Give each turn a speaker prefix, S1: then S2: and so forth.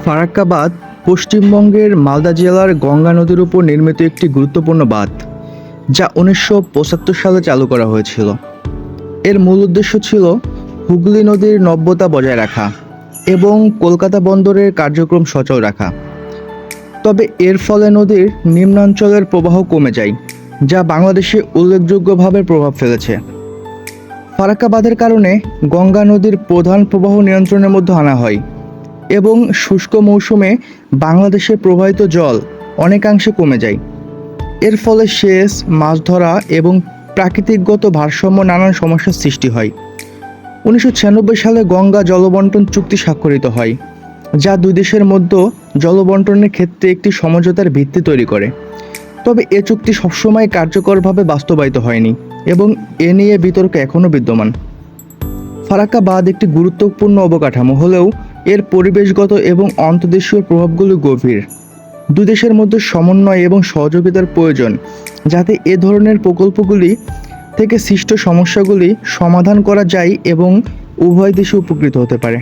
S1: ফারাক্কা বাঁধ পশ্চিমবঙ্গের মালদা জেলার গঙ্গা নদীর উপর নির্মিত একটি গুরুত্বপূর্ণ বাঁধ, যা 1975 সালে চালু করা হয়েছিল। এর মূল উদ্দেশ্য ছিল হুগলি নদীর নব্যতা বজায় রাখা এবং কলকাতা বন্দরের কার্যক্রম সচল রাখা। তবে এর ফলে নদীর নিম্নাঞ্চলের প্রবাহ কমে যায়, যা বাংলাদেশে উল্লেখযোগ্যভাবে প্রভাব ফেলেছে। ফারাক্কা বাঁধের কারণে গঙ্গা নদীর প্রধান প্রবাহ নিয়ন্ত্রণের মধ্যে আনা হয় এবং শুষ্ক মৌসুমে বাংলাদেশে প্রবাহিত জল অনেকাংশে কমে যায়। এর ফলে সেচ, মাছ ধরা এবং প্রাকৃতিকগত ভারসাম্য নানান সমস্যার সৃষ্টি হয়। 1996 সালে গঙ্গা জলবন্টন চুক্তি স্বাক্ষরিত হয়, যা দুই দেশের মধ্যে জলবন্টনের ক্ষেত্রে একটি সমঝোতার ভিত্তি তৈরি করে। তবে এ চুক্তি সবসময় কার্যকরভাবে বাস্তবায়িত হয়নি এবং এ নিয়ে বিতর্ক এখনও বিদ্যমান। ফারাক্কা বাঁধ একটি গুরুত্বপূর্ণ অবকাঠামো হলেও এর পরিবেশগত এবং অন্তর্দেশীয় প্রভাবগুলি গভীর। দুই দেশের মধ্যে সমন্বয় এবং সহযোগিতার প্রয়োজন, যাতে এ ধরনের প্রকল্পগুলি থেকে সৃষ্ট সমস্যাগুলি সমাধান করা যায় এবং উভয় দেশে উপকৃত হতে পারে।